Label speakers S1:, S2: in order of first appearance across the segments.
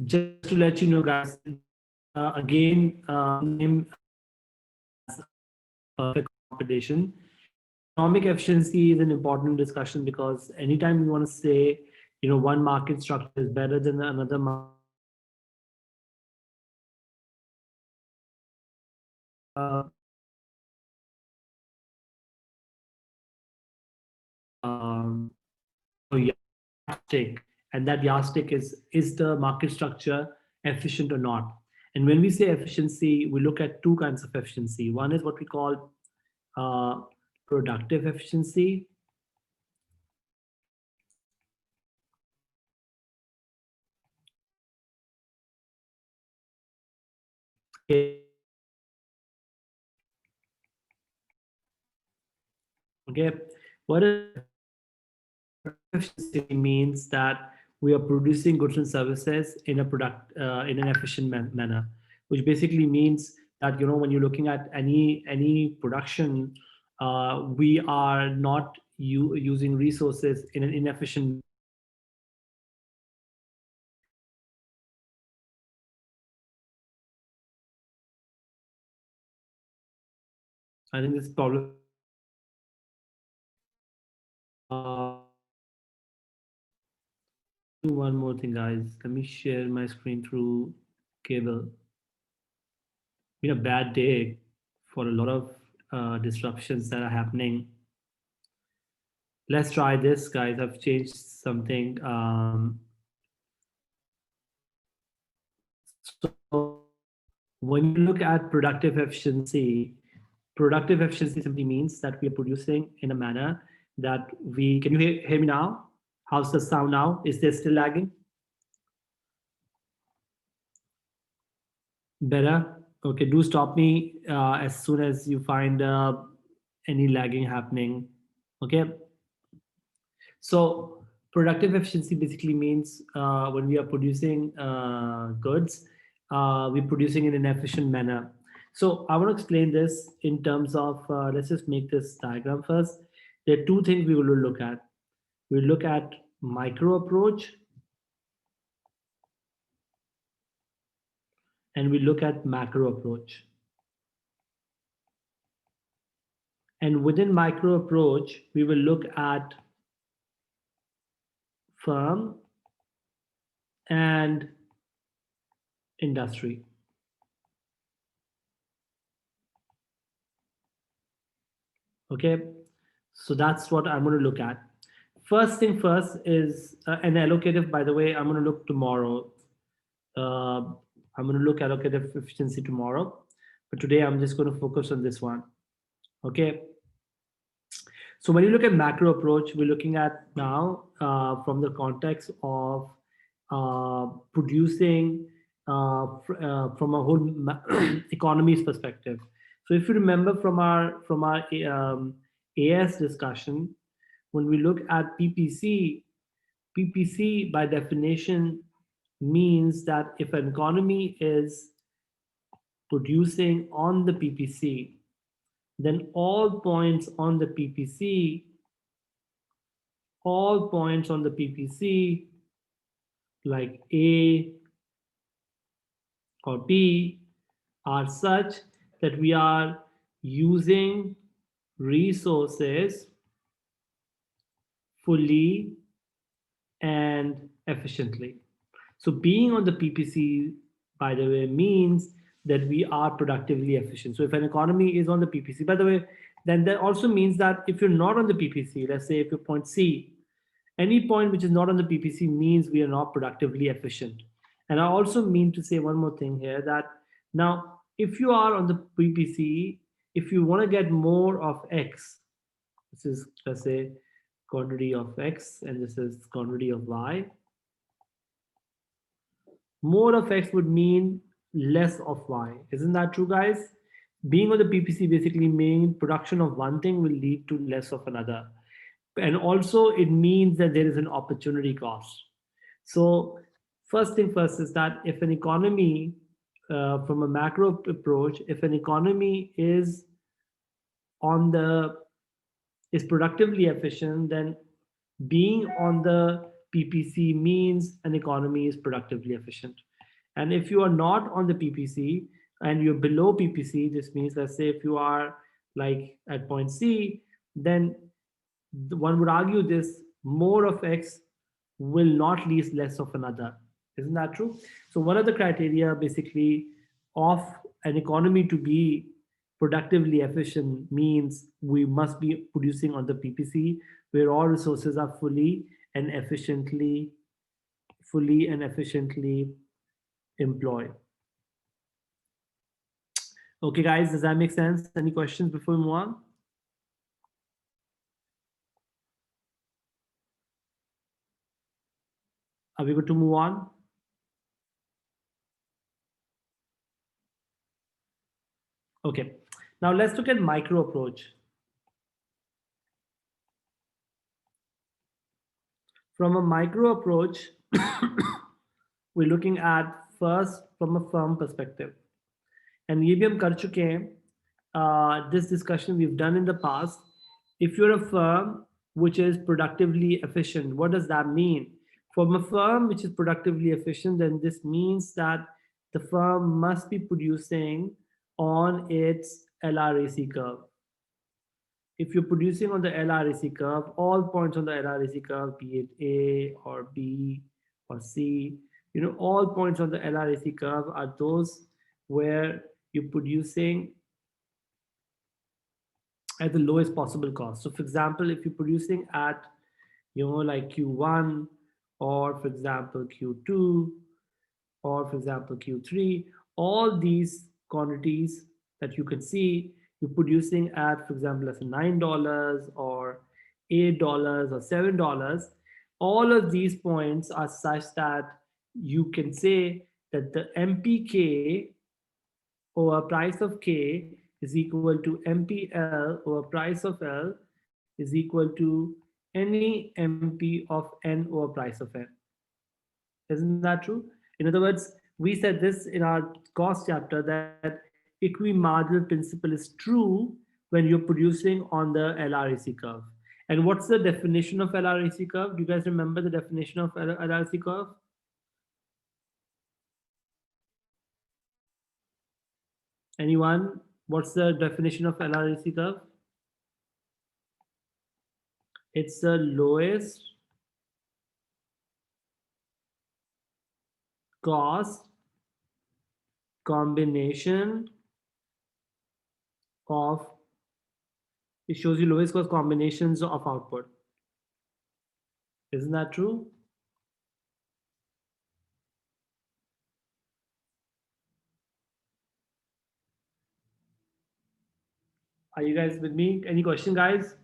S1: just to let you know, guys, again, name perfect competition. Economic efficiency is an important discussion because anytime you want to say, one market structure is better than another market yardstick, and that yardstick is the market structure efficient or not? And when we say efficiency, we look at two kinds of efficiency. One is what we call uh, productive efficiency. Okay, what efficiency means that we are producing goods and services in an efficient manner, which basically means that when you're looking at any production, we are not using resources in an inefficient. I think this problem. Uh, One more thing, guys. Let me share my screen through cable. Been a bad day for a lot of disruptions that are happening. Let's try this, guys. I've changed something. So when you look at productive efficiency simply means that we are producing in a manner that we. Can you hear me now? How's the sound now? Is there still lagging? Better? Okay, do stop me as soon as you find any lagging happening. Okay, so productive efficiency basically means when we are producing goods, we're producing in an efficient manner. So I want to explain this in terms of, let's just make this diagram first. There are two things we will look at. We look at micro approach and we look at macro approach. And within micro approach, we will look at firm and industry. Okay, so that's what I'm going to look at. First thing first is an allocative. By the way, I'm going to look tomorrow. Uh, I'm going to look allocative efficiency tomorrow, but today I'm just going to focus on this one. Okay. So when you look at macro approach, we're looking at now from the context of producing from a whole economy's perspective. So if you remember from our AS discussion, when we look at PPC by definition means that if an economy is producing on the PPC, then all points on the PPC, like A or B, are such that we are using resources fully and efficiently. So being on the PPC, by the way, means that we are productively efficient. So if an economy is on the PPC, by the way, then that also means that if you're not on the PPC, let's say if you're point C, any point which is not on the PPC means we are not productively efficient. And I also mean to say one more thing here, that now if you are on the PPC, if you want to get more of X, this is, let's say, quantity of X and this is quantity of Y, more of X would mean less of Y. Isn't that true, guys? Being on the PPC basically means production of one thing will lead to less of another. And also it means that there is an opportunity cost. So first thing first is that if an economy, from a macro approach, if an economy on the is productively efficient, then being on the PPC means an economy is productively efficient. And if you are not on the PPC and you're below PPC, this means, let's say if you are like at point C, then one would argue this more of X will not leave less of another. Isn't that true? So one of the criteria basically of an economy to be productively efficient means we must be producing on the PPC where all resources are and efficiently, fully and efficiently employed. Okay, guys, does that make sense? Any questions before we move on? Are we good to move on? Okay, now let's look at micro approach. From a micro approach, we're looking at first from a firm perspective. And ये भी हम कर चुके हैं. This discussion we've done in the past. If you're a firm which is productively efficient, what does that mean? From a firm which is productively efficient, then this means that the firm must be producing on its LRAC curve. If you're producing on the LRAC curve, all points on the LRAC curve, be it A or B or C, all points on the LRAC curve are those where you're producing at the lowest possible cost. So for example, if you're producing at, like Q1, or for example, Q2, or for example, Q3, all these quantities that you can see, you're producing at, for example, let's say $9 or $8 or $7. All of these points are such that you can say that the MPK over price of K is equal to MPL over price of L is equal to any MP of N over price of N. Isn't that true? In other words, we said this in our cost chapter that equimarginal principle is true when you're producing on the LRAC curve. And what's the definition of LRAC curve? Do you guys remember the definition of LRAC curve? Anyone? What's the definition of LRAC curve? It's the lowest cost combination of, it shows you lowest cost combinations of output. Isn't that true? Are you guys with me? Any question, guys?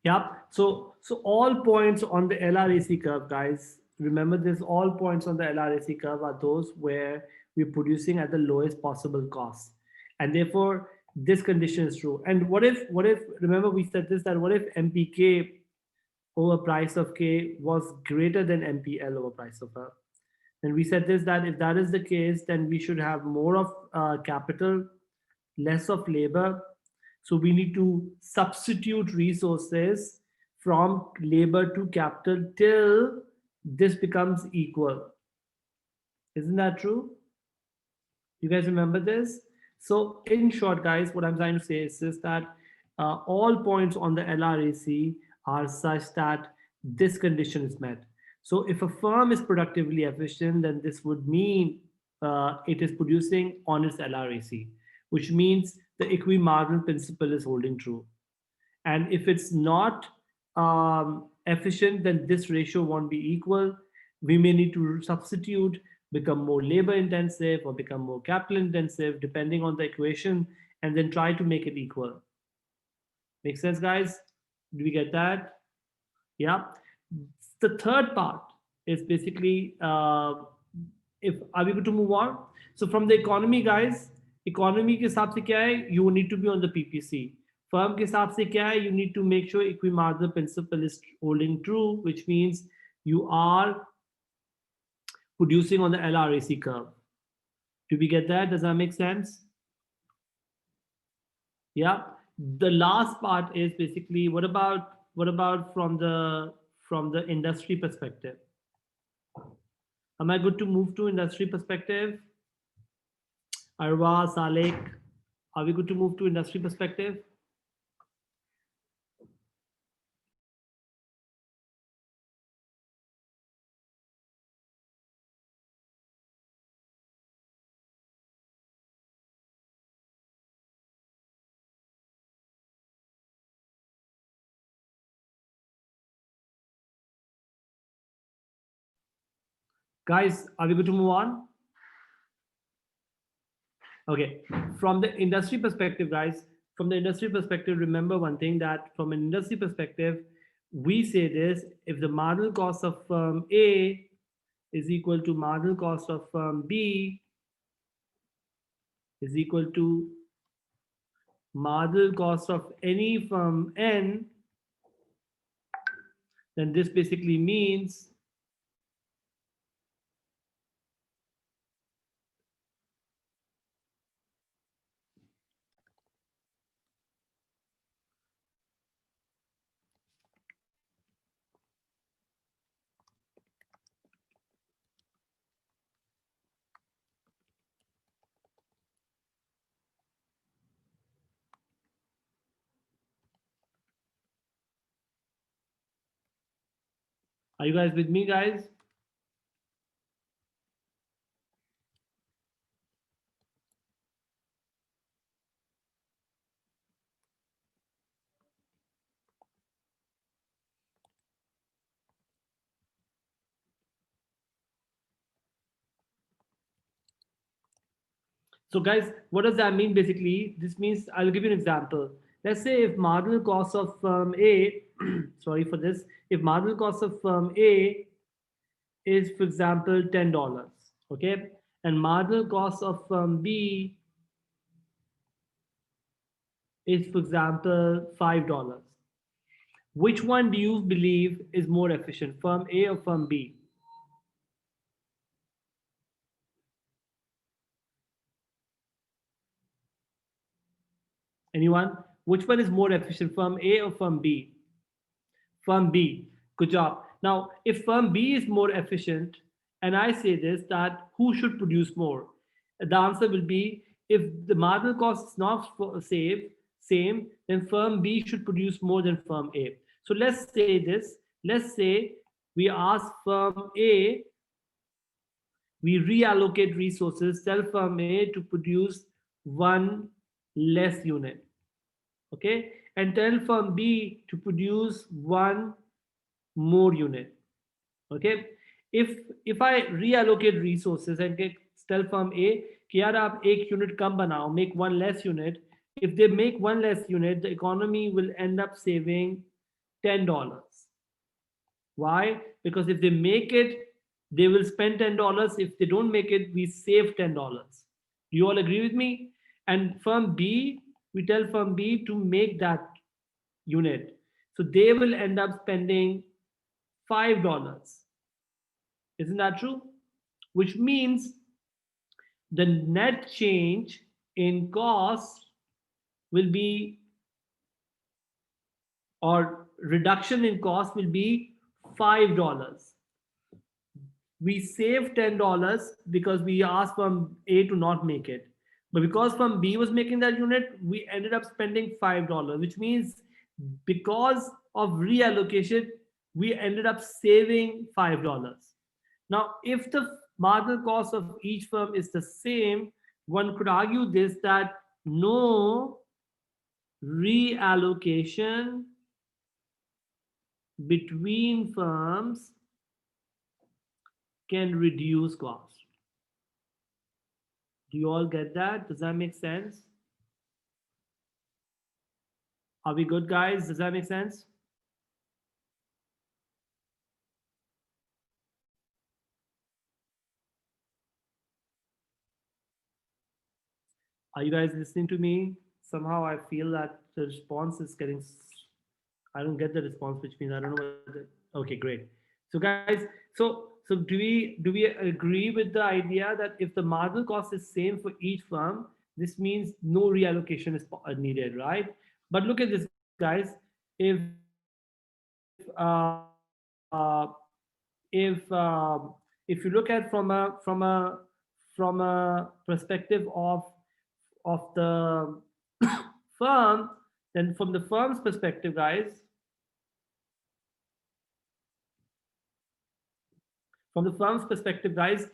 S1: Yeah. So all points on the LRAC curve, guys, remember this, all points on the LRAC curve are those where we're producing at the lowest possible cost. And therefore, this condition is true. And what if, remember we said this, that what if MPK over price of K was greater than MPL over price of L? Then we said this, that if that is the case, then we should have more of capital, less of labor. So we need to substitute resources from labor to capital till this becomes equal. Isn't that true? You guys remember this? So in short, guys, what I'm trying to say is that all points on the LRAC are such that this condition is met. So if a firm is productively efficient, then this would mean it is producing on its LRAC, which means the equimarginal principle is holding true. And if it's not efficient, then this ratio won't be equal. We may need to substitute, become more labor intensive or become more capital intensive, depending on the equation, and then try to make it equal. Make sense, guys? Do we get that? Yeah. The third part is basically, if are we going to move on? So from the economy, guys, economy के हिसाब से क्या है? You need to be on the PPC. Firm के हिसाब से क्या है? You need to make sure equimarginal principle is holding true, which means you are producing on the LRAC curve. Do we get that? Does that make sense? Yeah. The last part is basically what about from the industry perspective? Am I good to move to industry perspective? Arwa, Salek, are we good to move to industry perspective? Guys, are we good to move on? Okay. From the industry perspective, guys, from the industry perspective, remember one thing, that from an industry perspective, we say this: if the marginal cost of firm A is equal to marginal cost of firm B is equal to marginal cost of any firm N, then this basically means are you guys with me, guys? So guys, what does that mean basically? This means, I'll give you an example. Let's say if marginal cost of firm A, sorry for this, if marginal cost of firm A is, for example, $10, okay? And marginal cost of firm B is, for example, $5. Which one do you believe is more efficient, firm A or firm B? Anyone? Which one is more efficient, firm A or firm B? Firm B. Good job. Now, if firm B is more efficient, and I say this, that who should produce more? The answer will be, if the marginal cost is not same, then firm B should produce more than firm A. So let's say this. Let's say we ask firm A, we reallocate resources, tell firm A to produce one less unit, okay, and tell firm B to produce one more unit, okay. if I reallocate resources and tell firm A कि यार आप एक unit कम बनाओ, make one less unit, if they make one less unit, the economy will end up saving $10. Why? Because if they make it, they will spend $10. If they don't make it, we save $10. You all agree with me? And firm B, we tell firm B to make that unit, so they will end up spending $5. Isn't that true? Which means the net change in cost will be, or reduction in cost will be $5. We save $10 because we asked from A to not make it. But because from B was making that unit, we ended up spending $5, which means because of reallocation, we ended up saving $5. Now, if the marginal cost of each firm is the same, one could argue this, that no reallocation between firms can reduce cost. Do you all get that? Does that make sense? Are we good, guys? Does that make sense? Are you guys listening to me? Somehow I feel that the response is getting, I don't get the response, which means I don't know what okay, great. So guys, so So do we agree with the idea that if the marginal cost is same for each firm, this means no reallocation is needed, right? But look at this, guys. If you look at from a perspective of the firm, then from the firm's perspective, guys, from the firm's perspective, guys,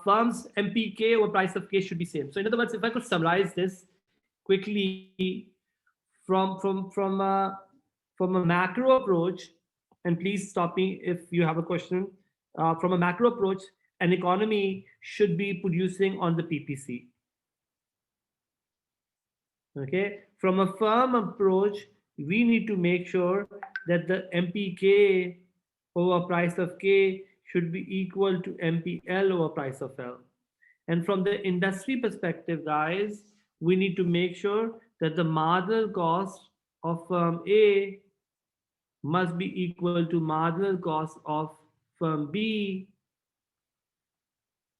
S1: firm's MPK or price of K should be same. So in other words, if I could summarize this quickly from a macro approach, and please stop me if you have a question. From a macro approach, an economy should be producing on the PPC. Okay, from a firm approach, we need to make sure that the MPK over price of K should be equal to MPL over price of L. And from the industry perspective, guys, we need to make sure that the marginal cost of firm A must be equal to marginal cost of firm B,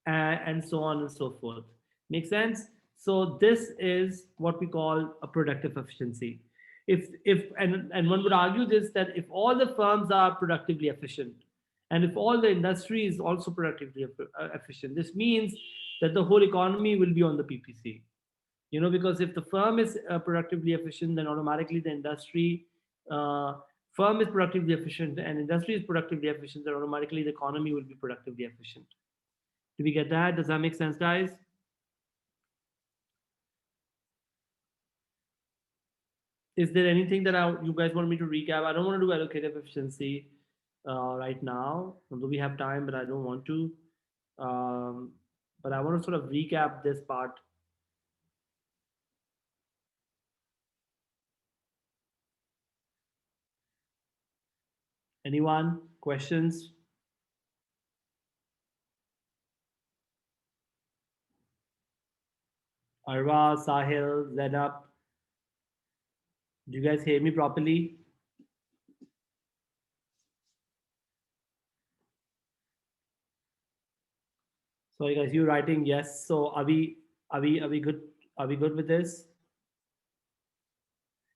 S1: and so on and so forth. Make sense? So this is what we call a productive efficiency. If one would argue this, that if all the firms are productively efficient, and if all the industry is also productively efficient, this means that the whole economy will be on the PPC. Because if the firm is productively efficient, then automatically the industry, firm is productively efficient and industry is productively efficient, then automatically the economy will be productively efficient. Do we get that? Does that make sense, guys? Is there anything that you guys want me to recap? I don't want to do allocative efficiency right now, although we have time, but I don't want to. Um, but I want to sort of recap this part. Anyone? Questions? Arwa, Sahil, Zainab, do you guys hear me properly? Sorry, guys, you writing yes. So are we good? Are we good with this?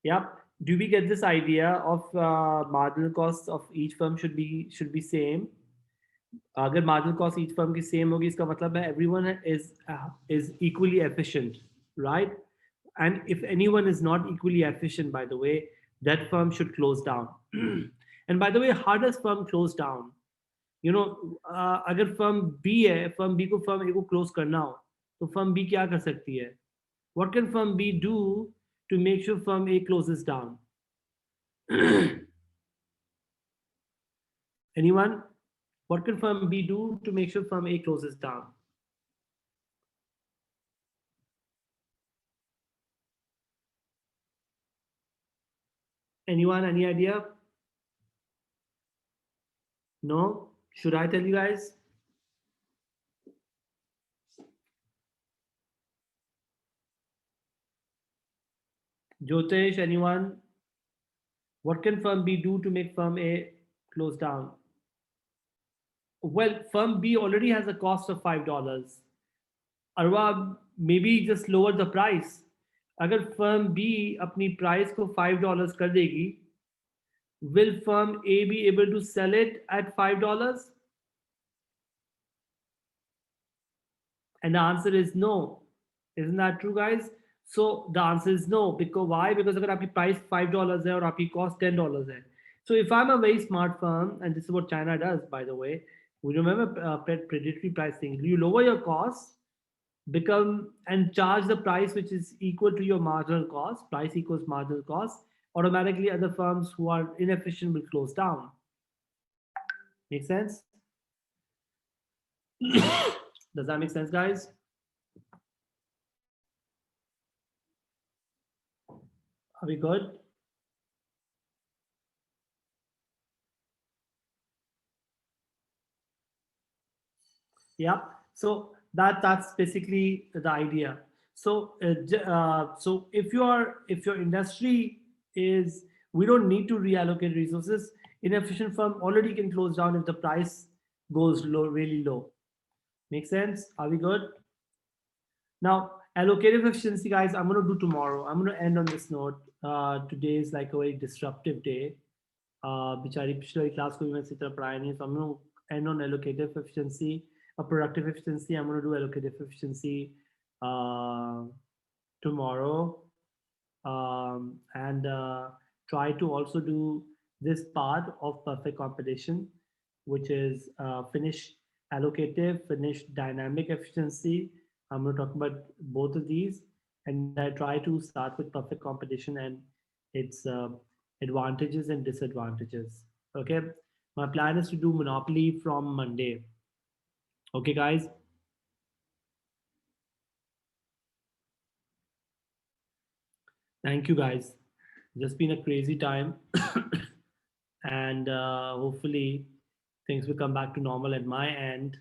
S1: Yep. Do we get this idea of marginal costs of each firm should be same? अगर marginal cost each firm की same होगी, इसका मतलब है everyone is equally efficient, right? And if anyone is not equally efficient, by the way, that firm should close down. And by the way, how does firm close down? अगर firm B है, firm B को firm A को close करना हो, तो firm B क्या कर सकती है? What can firm B do to make sure firm A closes down? Anyone? What can firm B do to make sure firm A closes down? Anyone? Any idea? No? Should I tell you guys? Jyotish, anyone? What can firm B do to make firm A close down? Well, firm B already has a cost of $5. Arwa, maybe just lower the price. अगर firm B अपनी price को $5 कर देगी, will firm A be able to sell it at $5? And the answer is no. Isn't that true, guys? So the answer is no. Because why? Because अगर आपकी price $5 है और आपकी cost $10 है. So if I'm a very smart firm, and this is what China does, by the way, we remember predatory pricing. You lower your costs, become and charge the price which is equal to your marginal cost. Price equals marginal cost. Automatically, other firms who are inefficient will close down. Make sense? Does that make sense, guys? Are we good? Yeah. So that's basically the idea. So so if your industry is, we don't need to reallocate resources. Inefficient firm already can close down if the price goes low, really low. Make sense? Are we good? Now, allocative efficiency, guys, I'm going to do tomorrow. I'm going to end on this note. Today is like a very disruptive day. बेचारी पिछले वाली class को भी मैं इसी तरह पढ़ाया नहीं, so I'm going to end on allocative efficiency, productive efficiency. I'm going to do allocative efficiency uh, tomorrow, and try to also do this part of perfect competition, which is finish allocative, finish dynamic efficiency. I'm going to talk about both of these, and I try to start with perfect competition and its advantages and disadvantages. Okay, my plan is to do Monopoly from Monday. Okay, guys. Thank you, guys. Just been a crazy time. And hopefully things will come back to normal at my end.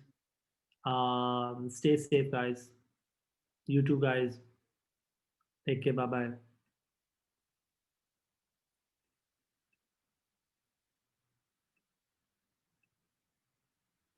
S1: Stay safe, guys. You too, guys. Take care. Bye bye.